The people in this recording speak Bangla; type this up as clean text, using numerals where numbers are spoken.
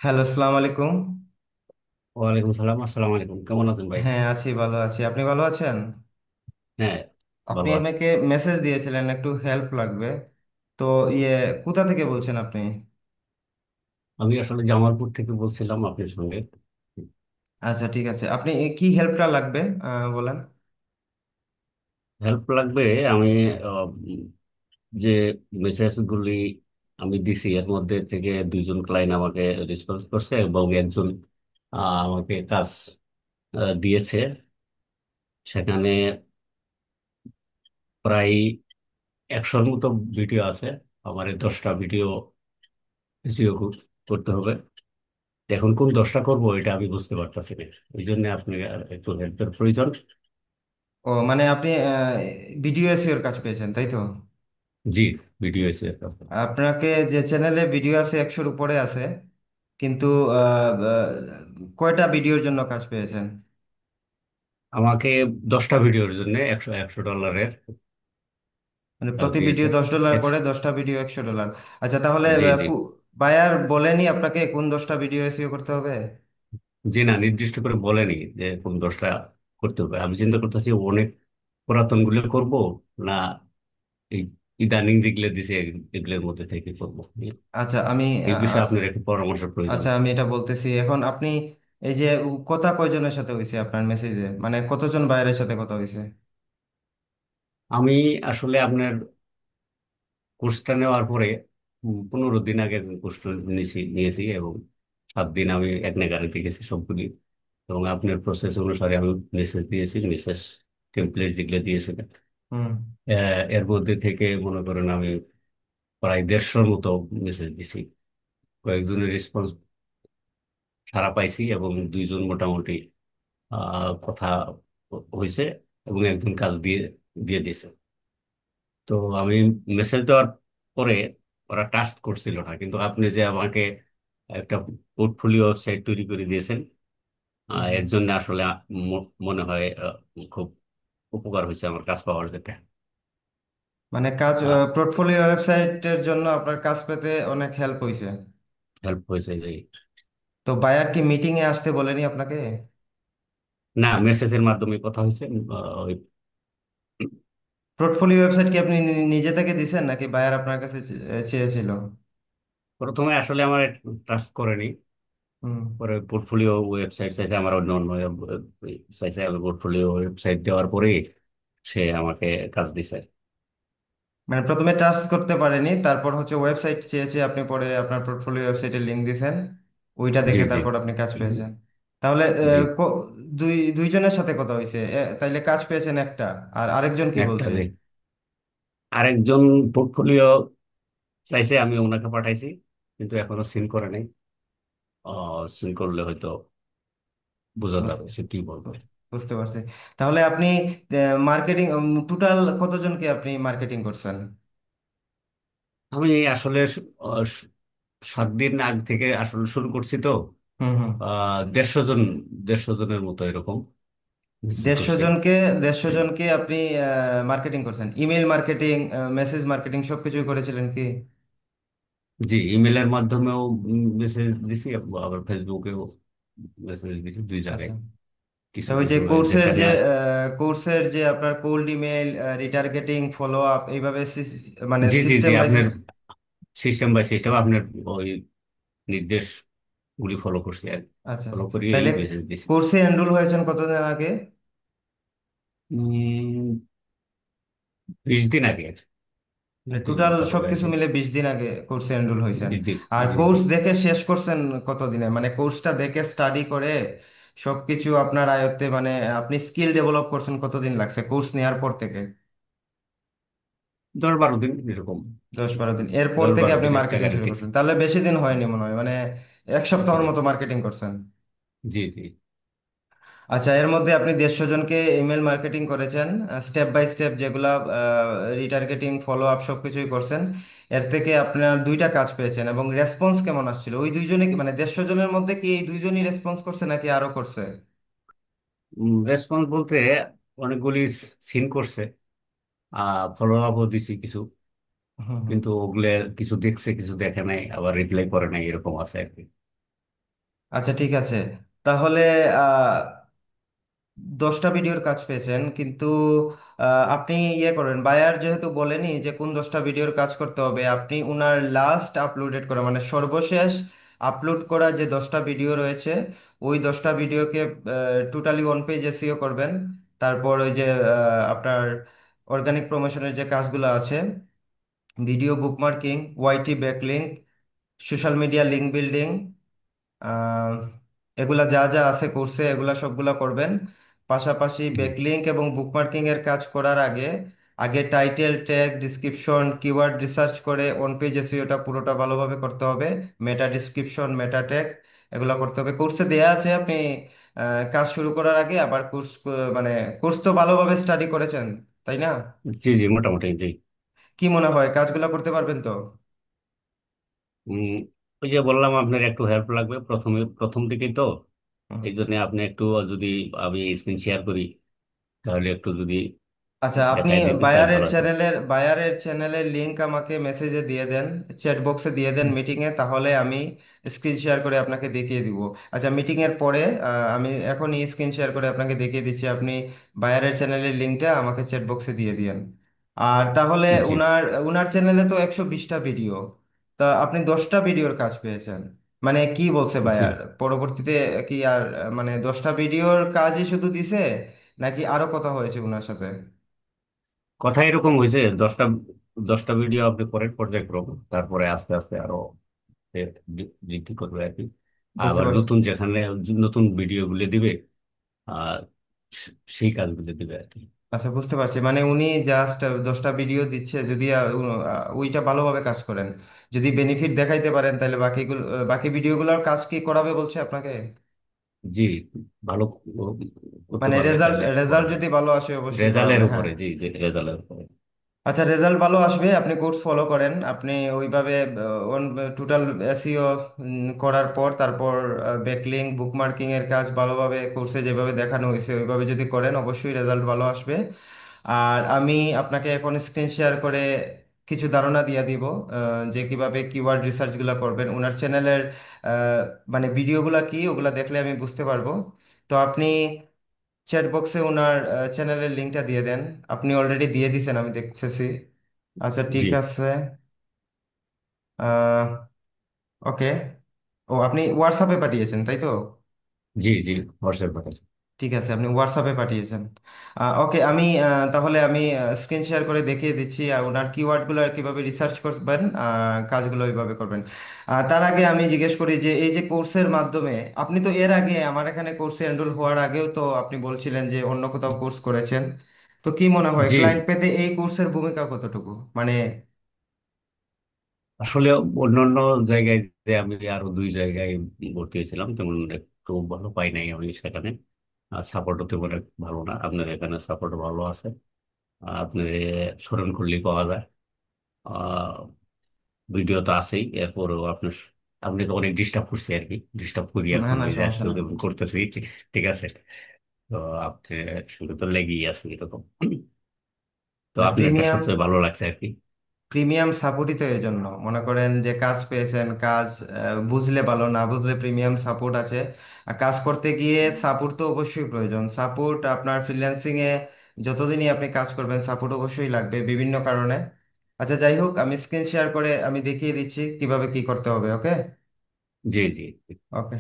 হ্যালো, আসসালামু আলাইকুম। ওয়ালাইকুম সালাম। আসসালামু আলাইকুম, কেমন আছেন ভাই? হ্যাঁ, আছি, ভালো আছি। আপনি ভালো আছেন? হ্যাঁ, আপনি ভালো আছি। আমাকে মেসেজ দিয়েছিলেন, একটু হেল্প লাগবে। তো ইয়ে, কোথা থেকে বলছেন আপনি? আমি আসলে জামালপুর থেকে বলছিলাম আপনার সঙ্গে। আচ্ছা, ঠিক আছে। আপনি কি হেল্পটা লাগবে বলেন। হেল্প লাগবে। আমি আহ, উম, যে মেসেজগুলি আমি দিছি এর মধ্যে থেকে দুইজন ক্লায়েন্ট আমাকে রেসপন্স করছে এবং একজন আমাকে কাজ দিয়েছে। সেখানে প্রায় 100-র মতো ভিডিও আছে। আমার এই 10টা ভিডিও এসইও করতে হবে। এখন কোন 10টা করবো এটা আমি বুঝতে পারতেছি না। ওই জন্য আপনি একটু হেল্পের প্রয়োজন। ও, মানে আপনি ভিডিও এসইওর কাজ পেয়েছেন, তাই তো? জি, ভিডিও এসে। আপনাকে যে চ্যানেলে ভিডিও আছে 100-র উপরে আছে, কিন্তু কয়টা ভিডিওর জন্য কাজ পেয়েছেন? আমাকে 10টা ভিডিওর জন্য 100 ডলারের মানে কাজ প্রতি ভিডিও দিয়েছে। $10 একশো- করে, 10টা ভিডিও $100। আচ্ছা, তাহলে জি জি। বায়ার বলেনি আপনাকে কোন 10টা ভিডিও এসইও করতে হবে? জি না, নির্দিষ্ট করে বলেনি যে কোন 10টা করতে হবে। আমি চিন্তা করতেছি অনেক পুরাতন গুলো করবো, না এই ইদানিং যেগুলো দিছে এগুলোর মধ্যে থেকে করবো। আচ্ছা, আমি এই আ- বিষয়ে আপনার একটু পরামর্শ প্রয়োজন। আচ্ছা, আমি এটা বলতেছি এখন। আপনি এই যে কথা কয়জনের সাথে হয়েছে আপনার মেসেজে, মানে কতজন বাইরের সাথে কথা হয়েছে? আমি আসলে আপনার কোর্সটা নেওয়ার পরে 15 দিন আগে কোর্সটা নিয়েছি এবং 7 দিন আমি এক নাগাড়িতে গেছি সবগুলি। এবং আপনার প্রসেস অনুসারে আমি মেসেজ দিয়েছি, মেসেজ টেমপ্লেট যেগুলো দিয়েছিলেন। হুম। এর মধ্যে থেকে মনে করেন আমি প্রায় 150-র মতো মেসেজ দিছি। কয়েকজনের রেসপন্স সাড়া পাইছি এবং দুইজন মোটামুটি কথা হয়েছে এবং একজন কাজ দিয়ে দিয়ে দিয়েছে। তো আমি মেসেজ দেওয়ার পরে ওরা টাস্ক করছিল না, কিন্তু আপনি যে আমাকে একটা পোর্টফোলিও ওয়েবসাইট তৈরি করে দিয়েছেন, হুম, হুম। এর জন্য আসলে মনে হয় খুব উপকার হয়েছে আমার কাজ পাওয়ার যেটা। মানে কাজ, পোর্টফোলিও ওয়েবসাইটের জন্য আপনার কাজ পেতে অনেক হেল্প হয়েছে। হেল্প হয়েছে যে। তো বায়ার কি মিটিং এ আসতে বলেনি আপনাকে? না, মেসেজের মাধ্যমে কথা হয়েছে। ওই পোর্টফোলিও ওয়েবসাইট কি আপনি নিজে থেকে দিছেন, নাকি বায়ার আপনার কাছে চেয়েছিল? প্রথমে আসলে আমার ট্রাস্ট করেনি। হুম। পরে পোর্টফোলিও ওয়েবসাইট চাইছে, আমার অন্য অন্য চাইছে। আমি পোর্টফোলিও ওয়েবসাইট দেওয়ার পরে সে আমাকে কাজ দিছে। মানে প্রথমে ট্রাস্ট করতে পারেনি, তারপর হচ্ছে ওয়েবসাইট চেয়েছে, আপনি পরে আপনার পোর্টফোলিও ওয়েবসাইটের লিংক দিছেন, ওইটা জি দেখে জি। তারপর আপনি কাজ হুম, পেয়েছেন। তাহলে জি। দুইজনের সাথে কথা হয়েছে, তাইলে কাজ পেয়েছেন একটা। আর আরেকজন কি একটা বলছে? জি। আরেকজন পোর্টফোলিও চাইছে, আমি ওনাকে পাঠাইছি কিন্তু এখনো সিন করে নাই। সিন করলে হয়তো বোঝা বুঝ- যাবে সে কি বলবে। বুঝতে পারছি। তাহলে আপনি মার্কেটিং, টোটাল কতজনকে আপনি মার্কেটিং করছেন? আমি আসলে 7 দিন আগ থেকে আসলে শুরু করছি তো। হুম, হুম। 150 জন, 150 জনের মতো এরকম মেসেজ দেড়শো করছি। জনকে 150 জনকে আপনি মার্কেটিং করছেন? ইমেল মার্কেটিং, মেসেজ মার্কেটিং সবকিছুই করেছিলেন কি? জি, ইমেলের মাধ্যমেও মেসেজ দিছি, আবার ফেসবুকেও মেসেজ দিছি, দুই আচ্ছা। জায়গায় কিছু তো ওই যে কিছু কোর্সের যেখানে যে আপনার cold email, retargeting, follow up, এইভাবে মানে জি জি জি, সিস্টেম বাই আপনার সিস্টেম। সিস্টেম বাই সিস্টেম আপনার ওই নির্দেশগুলি ফলো করছি আর আচ্ছা, ফলো আচ্ছা। করিয়ে এই তাইলে মেসেজ দিছি। কোর্সে এনরোল হয়েছেন কতদিন আগে? 20 দিন আগে। টোটাল তারপরে আর সবকিছু কি। মিলে 20 দিন আগে কোর্সে এনরোল হয়েছেন। 20 দিন। আর জি জি। কোর্স দেখে শেষ করছেন কতদিনে? মানে কোর্সটা দেখে স্টাডি করে সবকিছু আপনার আয়ত্তে, মানে আপনি স্কিল ডেভেলপ করছেন কতদিন লাগছে কোর্স নেওয়ার পর থেকে? 10-12 দিন এরকম। 10-12 দিন এরপর দশ থেকে বারো আপনি দিন একটা মার্কেটিং শুরু গাড়িতে। করছেন? তাহলে বেশি দিন হয়নি মনে হয়, মানে এক জি সপ্তাহের মতো মার্কেটিং করছেন। জি জি। আচ্ছা, এর মধ্যে আপনি 150 জনকে ইমেল মার্কেটিং করেছেন, স্টেপ বাই স্টেপ, যেগুলা রিটার্গেটিং, ফলো আপ সবকিছুই করছেন। এর থেকে আপনার দুইটা কাজ পেয়েছেন, এবং রেসপন্স কেমন আসছিল ওই দুইজনে মানে 150 জনের মধ্যে কি এই দুইজনই রেসপন্স করছে নাকি আরো করছে? রেসপন্স বলতে অনেকগুলি সিন করছে, ফলো আপও দিছি কিছু, হুম, হুম। কিন্তু ওগুলো কিছু দেখছে কিছু দেখে নাই, আবার রিপ্লাই করে নাই, এরকম আছে আর কি। আচ্ছা ঠিক আছে। তাহলে আহ 10টা ভিডিওর কাজ পেয়েছেন, কিন্তু আপনি ইয়ে করবেন, বায়ার যেহেতু বলেনি যে কোন 10টা ভিডিওর কাজ করতে হবে, আপনি উনার লাস্ট আপলোডেড করা মানে সর্বশেষ আপলোড করা যে 10টা ভিডিও রয়েছে, ওই 10টা ভিডিওকে টোটালি ওয়ান পেজ এসইও করবেন। তারপর ওই যে আপনার অর্গানিক প্রমোশনের যে কাজগুলো আছে, video bookmarking, YT backlink, social media link building, uh, এগুলা যা যা আছে কোর্সে এগুলা সবগুলা করবেন। পাশাপাশি জি ব্যাকলিংক এবং বুকমার্কিং এর কাজ করার আগে আগে title tag description keyword research করে অন পেজ এসইওটা পুরোটা ভালোভাবে করতে হবে। মেটা ডিসক্রিপশন, মেটা ট্যাগ, এগুলা করতে হবে। কোর্সে দেয়া আছে, আপনি কাজ শুরু করার আগে আবার কোর্স মানে কোর্স তো ভালোভাবে স্টাডি করেছেন, তাই না? জি জি, মোটামুটি জি। কি মনে হয় কাজগুলা করতে পারবেন তো? উম, ওই যে বললাম আপনার একটু হেল্প লাগবে প্রথম দিকেই তো, হুম। এই জন্য আপনি একটু যদি আমি স্ক্রিন শেয়ার করি তাহলে একটু যদি আচ্ছা, আপনি দেখাই দিতেন তাহলে বায়ারের ভালো হতো। চ্যানেলের বায়ারের চ্যানেলের লিংক আমাকে মেসেজে দিয়ে দেন, চ্যাট বক্সে দিয়ে দেন মিটিংয়ে, তাহলে আমি স্ক্রিন শেয়ার করে আপনাকে দেখিয়ে দিব। আচ্ছা, মিটিং এর পরে আমি এখনই স্ক্রিন শেয়ার করে আপনাকে দেখিয়ে দিচ্ছি, আপনি বায়ারের চ্যানেলের লিংকটা আমাকে চ্যাট বক্সে দিয়ে দিয়েন। আর তাহলে জি উনার উনার চ্যানেলে তো 120টা ভিডিও, তা আপনি 10টা ভিডিওর কাজ পেয়েছেন, মানে কি বলছে জি। বায়ার পরবর্তীতে? কি আর মানে 10টা ভিডিওর কাজই শুধু দিছে, নাকি আরো কথা হয়েছে উনার সাথে? কথা এরকম হয়েছে, 10টা ভিডিও আপনি পরের পর্যায়ক্রম, তারপরে আস্তে আস্তে আরো এ বৃদ্ধি করবে আর কি। বুঝতে আবার পারছি। নতুন যেখানে নতুন ভিডিও গুলো দিবে, আর সেই কাজগুলো দিবে আর কি। আচ্ছা বুঝতে পারছি, মানে উনি জাস্ট 10টা ভিডিও দিচ্ছে, যদি ওইটা ভালোভাবে কাজ করেন, যদি বেনিফিট দেখাইতে পারেন, তাহলে বাকিগুলো বাকি ভিডিওগুলোর কাজ কি করাবে বলছে আপনাকে? জি, ভালো করতে মানে পারবে রেজাল্ট তাহলে রেজাল্ট করাবে। যদি ভালো আসে অবশ্যই করাবে, রেজাল্টের হ্যাঁ। উপরে, জি জি, রেজাল্টের উপরে। আচ্ছা, রেজাল্ট ভালো আসবে, আপনি কোর্স ফলো করেন, আপনি ওইভাবে টোটাল এসইও করার পর তারপর ব্যাকলিং বুকমার্কিং এর কাজ ভালোভাবে কোর্সে যেভাবে দেখানো হয়েছে ওইভাবে যদি করেন, অবশ্যই রেজাল্ট ভালো আসবে। আর আমি আপনাকে এখন স্ক্রিন শেয়ার করে কিছু ধারণা দিয়ে দিব, যে কিভাবে কিওয়ার্ড রিসার্চগুলো করবেন ওনার চ্যানেলের, মানে ভিডিওগুলো কি ওগুলা দেখলে আমি বুঝতে পারবো। তো আপনি চ্যাট বক্সে ওনার চ্যানেলের লিঙ্কটা দিয়ে দেন। আপনি অলরেডি দিয়ে দিছেন আমি দেখতেছি। আচ্ছা ঠিক জি আছে। ওকে। ও, আপনি হোয়াটসঅ্যাপে পাঠিয়েছেন তাই তো? জি জি, হোয়াটসঅ্যাপ পাঠাচ্ছি। ঠিক আছে, আপনি হোয়াটসঅ্যাপে পাঠিয়েছেন। ওকে, আমি তাহলে আমি স্ক্রিন শেয়ার করে দেখিয়ে দিচ্ছি, আর ওনার কিওয়ার্ডগুলো কিভাবে রিসার্চ করবেন, কাজগুলো ওইভাবে করবেন। তার আগে আমি জিজ্ঞেস করি যে এই যে কোর্সের মাধ্যমে, আপনি তো এর আগে আমার এখানে কোর্সে এনরোল হওয়ার আগেও তো আপনি বলছিলেন যে অন্য কোথাও কোর্স করেছেন, তো কি মনে হয় জি, ক্লায়েন্ট পেতে এই কোর্সের ভূমিকা কতটুকু মানে? আসলে অন্যান্য জায়গায় যে আমি আরো 2 জায়গায় ভর্তি হয়েছিলাম, তেমন একটু ভালো পাই নাই আমি সেখানে। সাপোর্ট হতে পারে ভালো না, আপনার এখানে সাপোর্ট ভালো আছে। আপনার স্মরণ করলেই পাওয়া যায়। ভিডিও তো আছেই, এরপরও আপনাকে অনেক ডিস্টার্ব করছি আর কি, ডিস্টার্ব করি না এখন, না, ওই যে সমস্যা আজকাল নেই। যেমন করতেছি। ঠিক আছে। তো আপনি সঙ্গে তো লেগেই আছে এরকম। তো না, আপনারটা প্রিমিয়াম সবচেয়ে ভালো লাগছে আর কি। প্রিমিয়াম সাপোর্টই তো এই জন্য মনে করেন যে কাজ পেয়েছেন, কাজ বুঝলে ভালো, না বুঝলে প্রিমিয়াম সাপোর্ট আছে। আর কাজ করতে গিয়ে সাপোর্ট তো অবশ্যই প্রয়োজন, সাপোর্ট আপনার ফ্রিল্যান্সিং এ যতদিনই আপনি কাজ করবেন সাপোর্ট অবশ্যই লাগবে বিভিন্ন কারণে। আচ্ছা যাই হোক, আমি স্ক্রিন শেয়ার করে আমি দেখিয়ে দিচ্ছি কিভাবে কি করতে হবে, ওকে? জি জি। ওকে।